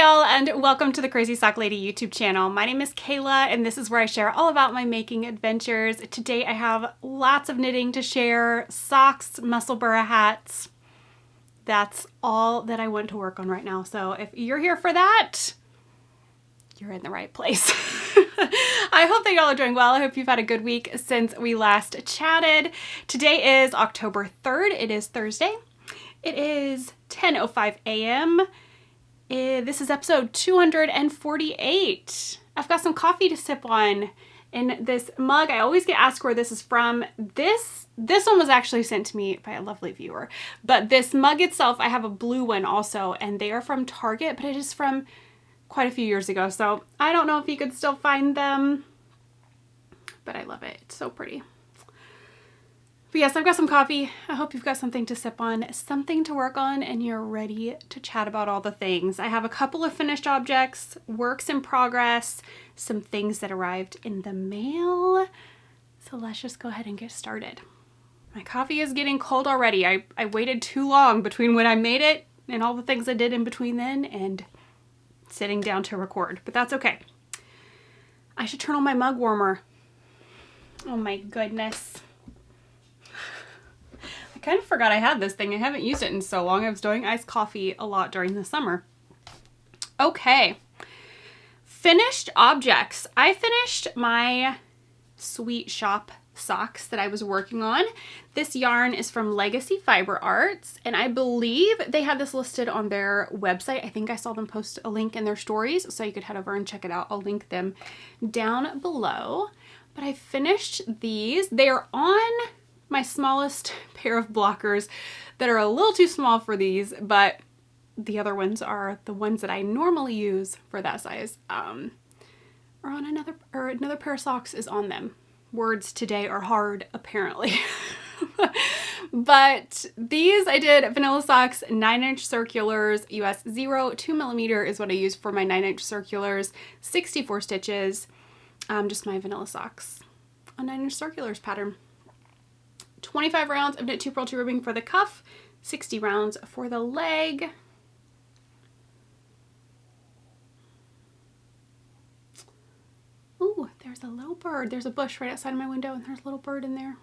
y'all, and welcome to the Crazy Sock Lady YouTube channel. My name is Kayla and this is where I share all about my making adventures. Today I have lots of knitting to share, socks, musselburgh hats. That's all that I want to work on right now. So if you're here for that, you're in the right place. I hope that y'all are doing well. I hope you've had a good week since we last chatted. Today is October 3rd. It is Thursday. It is 10:05 a.m. This is episode 248. I've got some coffee to sip on in this mug. I always get asked where this is from. This one was actually sent to me by a lovely viewer. But this mug itself, I have a blue one also, and they are from Target, but it is from quite a few years ago. So I don't know if you could still find them, but I love it. It's so pretty. But yes, I've got some coffee. I hope you've got something to sip on, something to work on, and you're ready to chat about all the things. I have a couple of finished objects, works in progress, some things that arrived in the mail. So let's just go ahead and get started. My coffee is getting cold already. I waited too long between when I made it and all the things I did in between then and sitting down to record, but that's okay. I should turn on my mug warmer. Oh my goodness. I kind of forgot I had this thing. I haven't used it in so long. I was doing iced coffee a lot during the summer. Okay. Finished objects. I finished my Sweet Shop socks that I was working on. This yarn is from Legacy Fiber Arts, and I believe they had this listed on their website. I think I saw them post a link in their stories, so you could head over and check it out. I'll link them down below. But I finished these. They are on my smallest pair of blockers that are a little too small for these, but the other ones are the ones that I normally use for that size. Are on another pair of socks is on them. Words today are hard, apparently. But these I did vanilla socks, 9-inch circulars, US 0, 2mm is what I use for my 9-inch circulars, 64 stitches, just my vanilla socks on 9-inch circulars pattern. 25 rounds of knit 2 purl 2 ribbing for the cuff, 60 rounds for the leg. Ooh, there's a little bird. There's a bush right outside of my window and there's a little bird in there.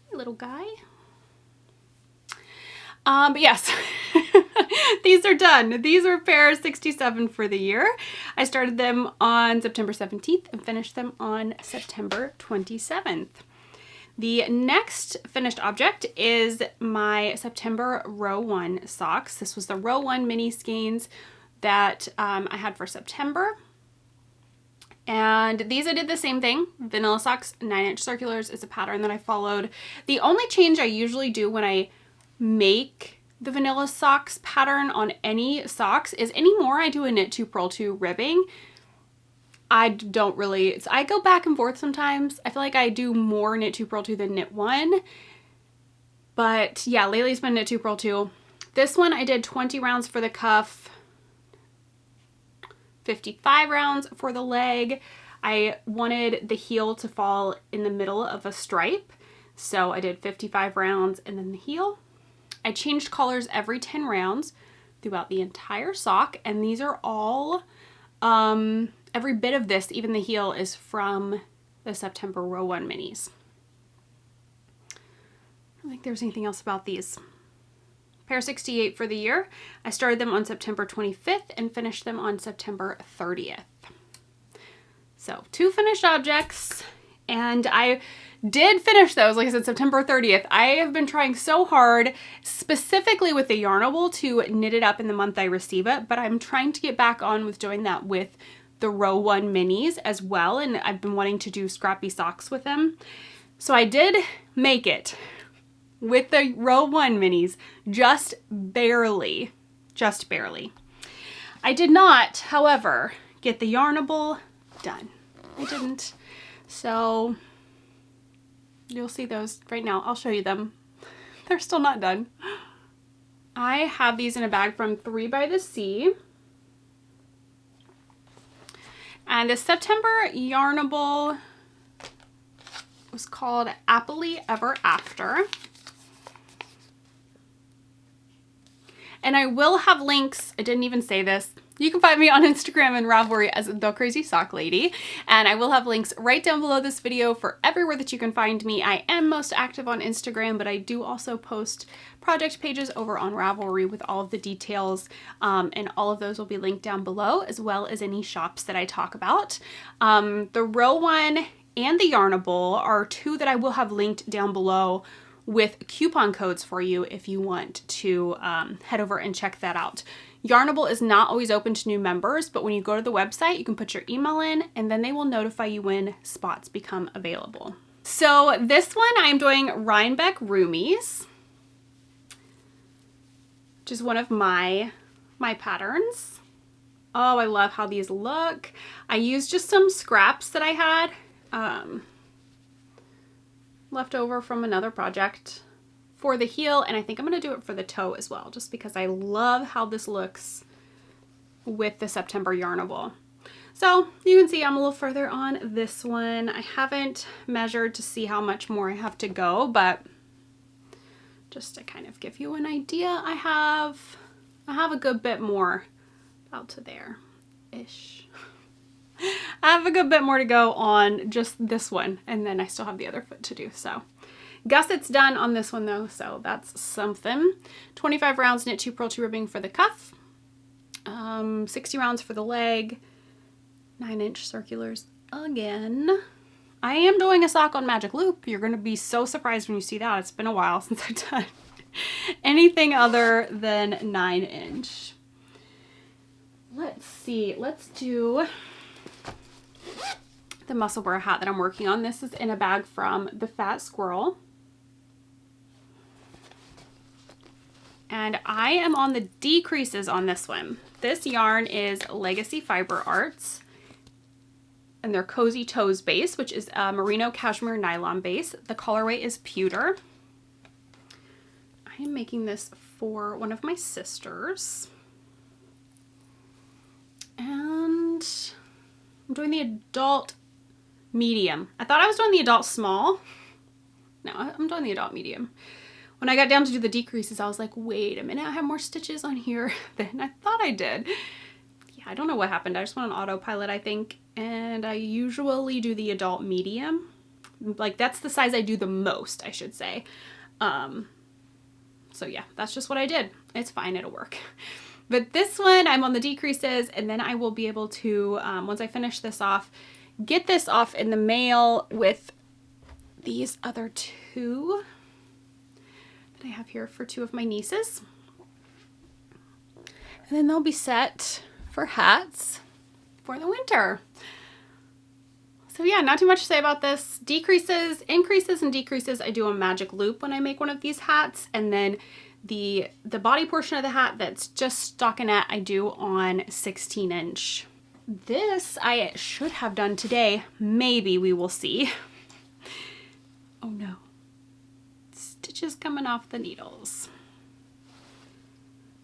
Hey, little guy. But yes, these are done. These are pair 67 for the year. I started them on September 17th and finished them on September 27th. The next finished object is my September row 1 socks. This was the row 1 mini skeins that I had for September. And these I did the same thing. Vanilla socks, 9-inch circulars is a pattern that I followed. The only change I usually do when I make the vanilla socks pattern on any socks is anymore I do a knit 2 purl 2 ribbing. I don't really, I go back and forth sometimes. I feel like I do more knit 2 purl 2 than knit 1. But yeah, lately it's been knit 2 purl 2. This one I did 20 rounds for the cuff, 55 rounds for the leg. I wanted the heel to fall in the middle of a stripe, so I did 55 rounds and then the heel. I changed colors every 10 rounds throughout the entire sock, and these are all every bit of this, even the heel, is from the September row 1 minis. I don't think there's anything else about these. Pair 68 for the year. I started them on September 25th and finished them on September 30th. So 2 finished objects, and I did finish those, like I said, September 30th. I have been trying so hard, specifically with the Yarnable, to knit it up in the month I receive it, but I'm trying to get back on with doing that with the row 1 minis as well, and I've been wanting to do scrappy socks with them. So I did make it with the row 1 minis, just barely. I did not, however, get the Yarnable done. I didn't. So you'll see those right now. I'll show you them. They're still not done. I have these in a bag from 3 by the Sea. And the September Yarnable was called Happily Ever After. And I will have links, I didn't even say this, you can find me on Instagram and Ravelry as The Crazy Sock Lady, and I will have links right down below this video for everywhere that you can find me. I am most active on Instagram, but I do also post project pages over on Ravelry with all of the details, and all of those will be linked down below, as well as any shops that I talk about. The Row One and the Yarnable are two that I will have linked down below with coupon codes for you if you want to head over and check that out. Yarnable is not always open to new members, but when you go to the website, you can put your email in and then they will notify you when spots become available. So this one I'm doing Rhinebeck Roomies, which is one of my patterns. Oh, I love how these look. I used just some scraps that I had left over from another project for the heel, and I think I'm going to do it for the toe as well, just because I love how this looks with the September Yarnable. So you can see I'm a little further on this one. I haven't measured to see how much more I have to go, but just to kind of give you an idea, I have a good bit more, about to there-ish. I have a good bit more to go on just this one, and then I still have the other foot to do, so. Gusset's done on this one though, so that's something. 25 rounds knit 2 purl 2 ribbing for the cuff, 60 rounds for the leg, 9-inch circulars again. I am doing a sock on magic loop. You're going to be so surprised when you see that. It's been a while since I've done anything other than 9-inch. Let's see, let's do the muscle burr hat that I'm working on. This is in a bag from the Fat Squirrel. And I am on the decreases on this one. This yarn is Legacy Fiber Arts, and they're Cozy Toes base, which is a merino cashmere nylon base. The colorway is pewter. I am making this for one of my sisters. And I'm doing the adult medium. I thought I was doing the adult small. No, I'm doing the adult medium. When I got down to do the decreases, I was like, wait a minute, I have more stitches on here than I thought I did. Yeah, I don't know what happened. I just went on autopilot, I think. And I usually do the adult medium. Like, that's the size I do the most, I should say. So yeah, that's just what I did. It's fine, it'll work. But this one, I'm on the decreases, and then I will be able to, once I finish this off, get this off in the mail with these other two that I have here for two of my nieces. And then they'll be set for hats for the winter. So yeah, not too much to say about this. Decreases, increases, and decreases, I do a magic loop when I make one of these hats, and then the body portion of the hat that's just stockinette I do on 16-inch. This I should have done today. Maybe, we will see. Oh no. Stitches coming off the needles.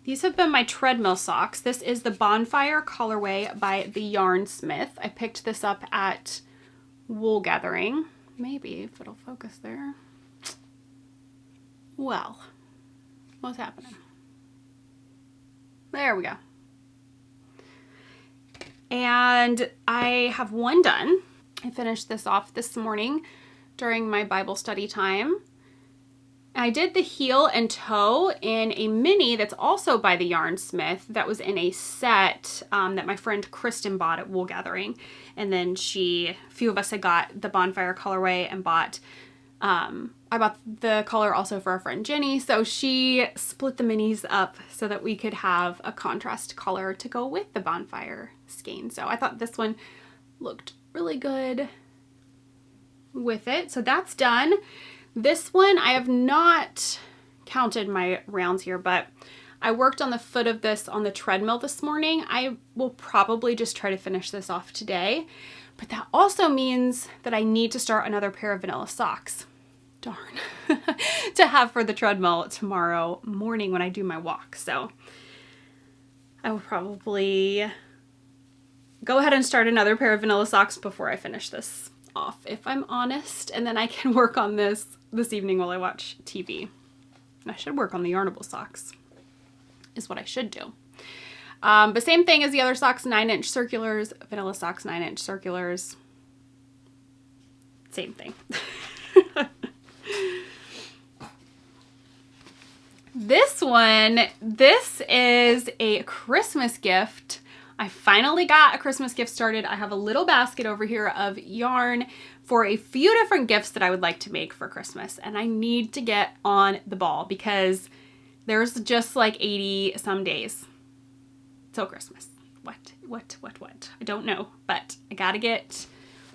These have been my treadmill socks. This is the Bonfire colorway by the Yarnsmith. I picked this up at Wool Gathering. Maybe if it'll focus there. Well, what's happening? There we go. And I have one done. I finished this off this morning during my Bible study time. I did the heel and toe in a mini that's also by the Yarnsmith that was in a set that my friend Kristen bought at Wool Gathering. And then a few of us had got the Bonfire colorway and I bought the color also for our friend Jenny. So she split the minis up so that we could have a contrast color to go with the Bonfire skein. So I thought this one looked really good with it. So that's done. This one, I have not counted my rounds here, but I worked on the foot of this on the treadmill this morning. I will probably just try to finish this off today, but that also means that I need to start another pair of vanilla socks. Darn. To have for the treadmill tomorrow morning when I do my walk. So I will probably go ahead and start another pair of vanilla socks before I finish this off, if I'm honest, and then I can work on this evening while I watch TV. I should work on the Yarnable socks is what I should do. But same thing as the other socks, 9-inch circulars, vanilla socks, 9-inch circulars. Same thing. This one, this is a Christmas gift. I finally got a Christmas gift started. I have a little basket over here of yarn for a few different gifts that I would like to make for Christmas. And I need to get on the ball because there's just like 80 some days till Christmas. What? I don't know, but I gotta get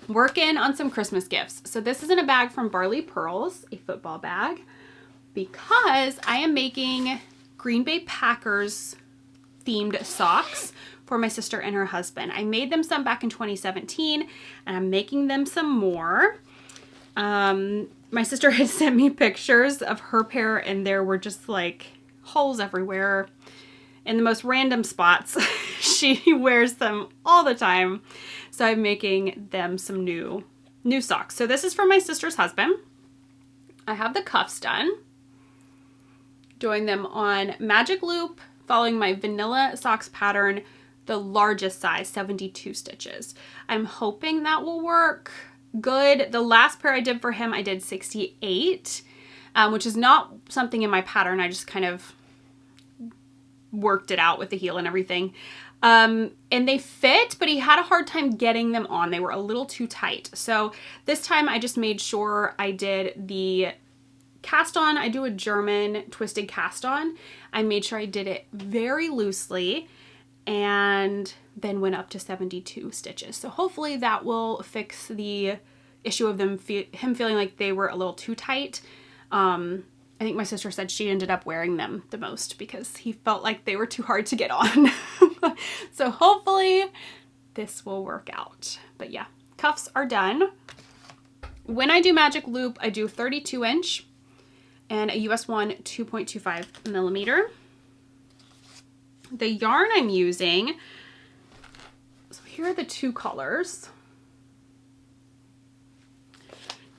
working on some Christmas gifts. So this is in a bag from Barley Pearls, a football bag, because I am making Green Bay Packers themed socks for my sister and her husband. I made them some back in 2017 and I'm making them some more. My sister had sent me pictures of her pair and there were just like holes everywhere in the most random spots. She wears them all the time. So I'm making them some new socks. So this is for my sister's husband. I have the cuffs done. Doing them on magic loop, following my vanilla socks pattern, the largest size, 72 stitches. I'm hoping that will work good. The last pair I did for him, I did 68, which is not something in my pattern. I just kind of worked it out with the heel and everything. And they fit, but he had a hard time getting them on. They were a little too tight. So this time I just made sure I did the cast on. I do a German twisted cast on. I made sure I did it very loosely and then went up to 72 stitches. So hopefully that will fix the issue of him feeling like they were a little too tight. I think my sister said she ended up wearing them the most because he felt like they were too hard to get on. So hopefully this will work out. But yeah, cuffs are done. When I do magic loop, I do 32 inch and a US 1 2.25 millimeter. The yarn I'm using, so here are the two colors.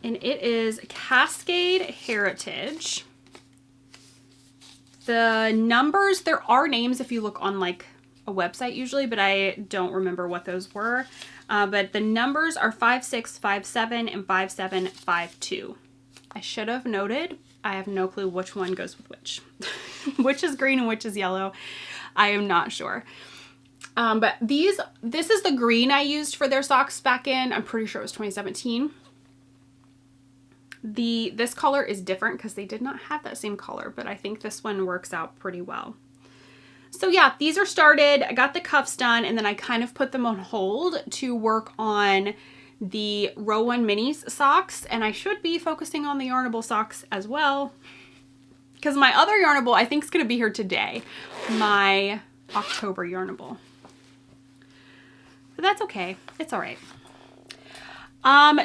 And it is Cascade Heritage. The numbers, there are names if you look on like a website usually, but I don't remember what those were. But the numbers are 5657 and 5752. I should have noted, I have no clue which one goes with which. Which is green and which is yellow. I am not sure. But this is the green I used for their socks back in, I'm pretty sure it was 2017. This color is different because they did not have that same color, but I think this one works out pretty well. So yeah, these are started. I got the cuffs done and then I kind of put them on hold to work on the Row 1 Minis socks, and I should be focusing on the Yarnable socks as well because my other Yarnable I think is going to be here today, my October Yarnable. But that's okay. It's all right.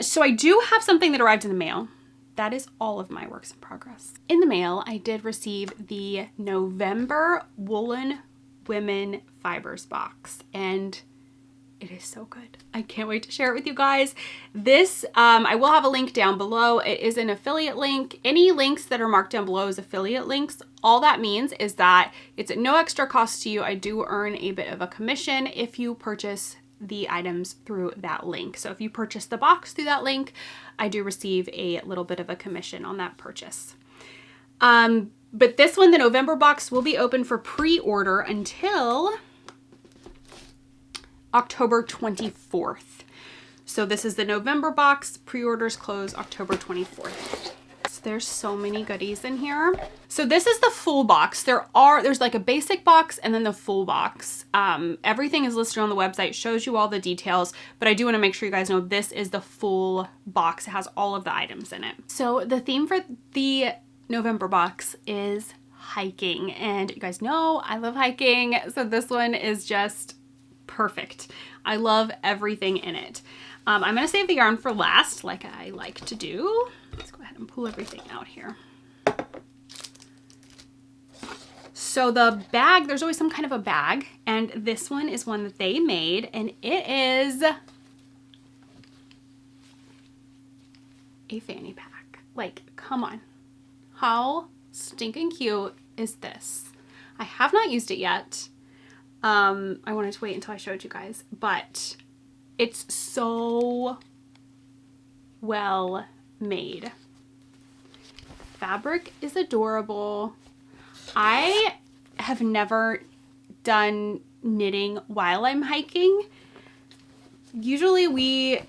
So I do have something that arrived in the mail. That is all of my works in progress. In the mail, I did receive the November Woolen Women Fibers box, and it is so good. I can't wait to share it with you guys. This, I will have a link down below. It is an affiliate link. Any links that are marked down below as affiliate links, all that means is that it's at no extra cost to you. I do earn a bit of a commission if you purchase the items through that link. So if you purchase the box through that link, I do receive a little bit of a commission on that purchase. But this one, the November box, will be open for pre-order until October 24th. So this is the November box. Pre-orders close October 24th. So there's so many goodies in here. So this is the full box. There's like a basic box and then the full box. Everything is listed on the website, shows you all the details, but I do want to make sure you guys know this is the full box. It has all of the items in it. So the theme for the November box is hiking, and you guys know I love hiking. So this one is just perfect. I love everything in it. I'm going to save the yarn for last, like I like to do. Let's go ahead and pull everything out here. So the bag, there's always some kind of a bag, and this one is one that they made, and it is a fanny pack. Like, come on. How stinking cute is this? I have not used it yet. I wanted to wait until I showed you guys, but it's so well made. Fabric is adorable. I have never done knitting while I'm hiking. Usually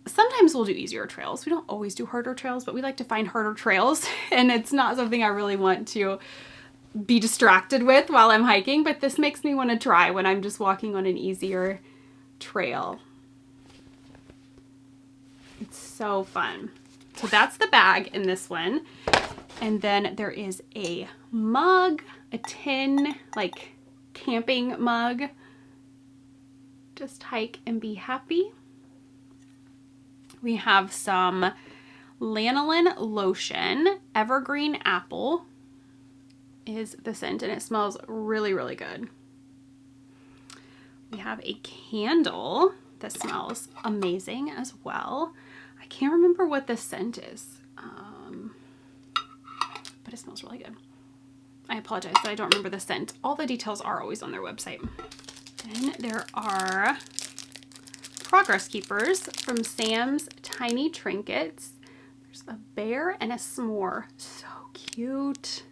sometimes we'll do easier trails. We don't always do harder trails, but we like to find harder trails, and it's not something I really want to be distracted with while I'm hiking, but this makes me want to try when I'm just walking on an easier trail. It's so fun. So that's the bag in this one. And then there is a mug, a tin, like camping mug. Just hike and be happy. We have some lanolin lotion. Evergreen apple is the scent, and it smells really, really good. We have a candle that smells amazing as well. I can't remember what the scent is, but it smells really good. I apologize that I don't remember the scent. All the details are always on their website. Then there are progress keepers from Sam's Tiny Trinkets. There's a bear and a s'more. So cute.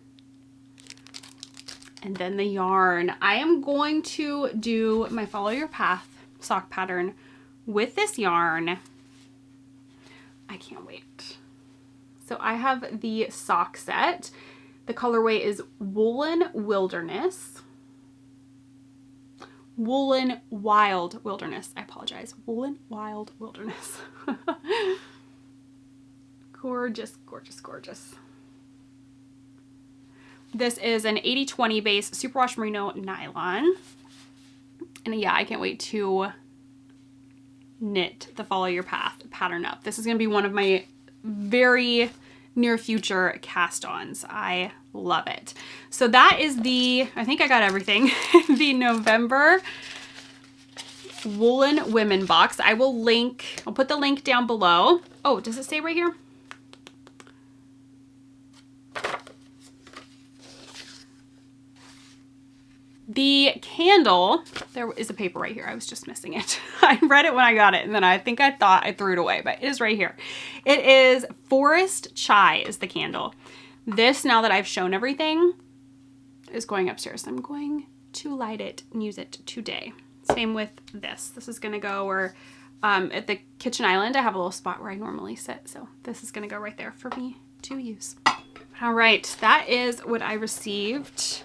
And then the yarn. I am going to do my Follow Your Path sock pattern with this yarn. I can't wait. So I have the sock set. The colorway is Woolen Wilderness. Woolen Wild Wilderness. I apologize. Woolen Wild Wilderness. Gorgeous, gorgeous, gorgeous. This is an 80/20 base superwash merino nylon. And yeah, I can't wait to knit the Follow Your Path pattern up. This is going to be one of my very near future cast-ons. I love it. So that is the, I think I got everything, the November Woolen Women box. I will link, I'll put the link down below. Oh, does it say right here? The candle, there is a paper right here. I was just missing it. I read it when I got it, and then I think I thought I threw it away, but it is right here. It is Forest Chai is the candle. This, now that I've shown everything, is going upstairs. I'm going to light it and use it today. Same with this. This is gonna go where, at the kitchen island, I have a little spot where I normally sit. So this is gonna go right there for me to use. All right, that is what I received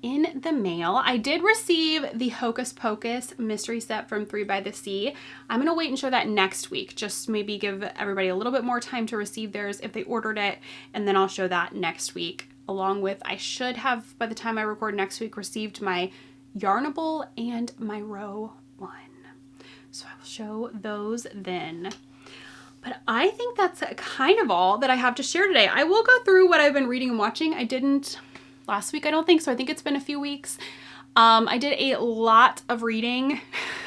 in the mail. I did receive the Hocus Pocus mystery set from 3 by the Sea. I'm gonna wait and show that next week. Just maybe give everybody a little bit more time to receive theirs if they ordered it, and then I'll show that next week. Along with, I should have, by the time I record next week, received my Yarnable and my Row 1. So I will show those then. But I think that's kind of all that I have to share today. I will go through what I've been reading and watching. I didn't last week, I don't think so. I think it's been a few weeks. I did a lot of reading,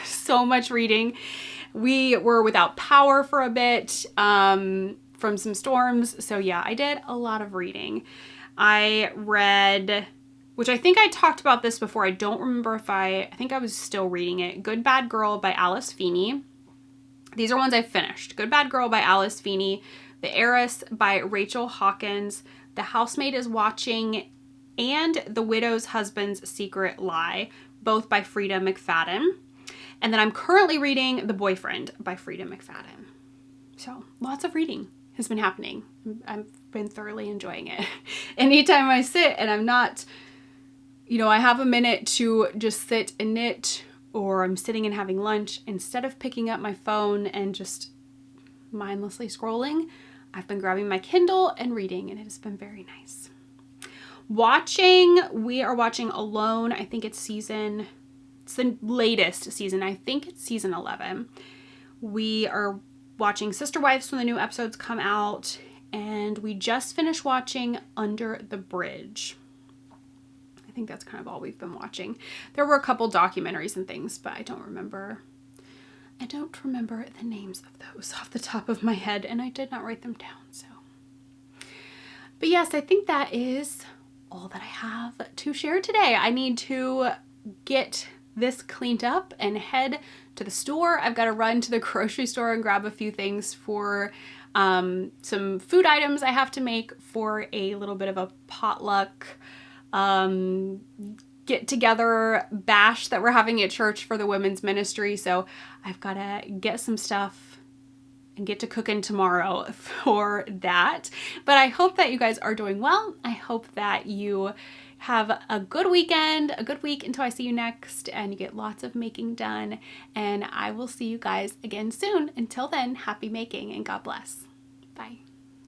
so much reading. We were without power for a bit from some storms. So yeah, I did a lot of reading. I read, which I think I talked about this before. I don't remember if I think I was still reading it. Good Bad Girl by Alice Feeney. These are ones I finished. Good Bad Girl by Alice Feeney. The Heiress by Rachel Hawkins. The Housemaid is Watching, and The Widow's Husband's Secret Lie, both by Freida McFadden. And then I'm currently reading The Boyfriend by Freida McFadden. So lots of reading has been happening. I've been thoroughly enjoying it. Anytime I sit and I'm not, you know, I have a minute to just sit and knit, or I'm sitting and having lunch, instead of picking up my phone and just mindlessly scrolling, I've been grabbing my Kindle and reading, and it has been very nice. Watching, we are watching Alone. I think it's the latest season. I think it's season 11. We are watching Sister Wives when the new episodes come out, and we just finished watching Under the Bridge. I think that's kind of all we've been watching. There were a couple documentaries and things, but I don't remember the names of those off the top of my head, and I did not write them down. So, but yes, I think that is all that I have to share today. I need to get this cleaned up and head to the store. I've got to run to the grocery store and grab a few things for some food items I have to make for a little bit of a potluck get together bash that we're having at church for the women's ministry. So I've got to get some stuff and get to cooking tomorrow for that. But I hope that you guys are doing well. I hope that you have a good weekend, a good week until I see you next, and you get lots of making done. And I will see you guys again soon. Until then, happy making and God bless. Bye.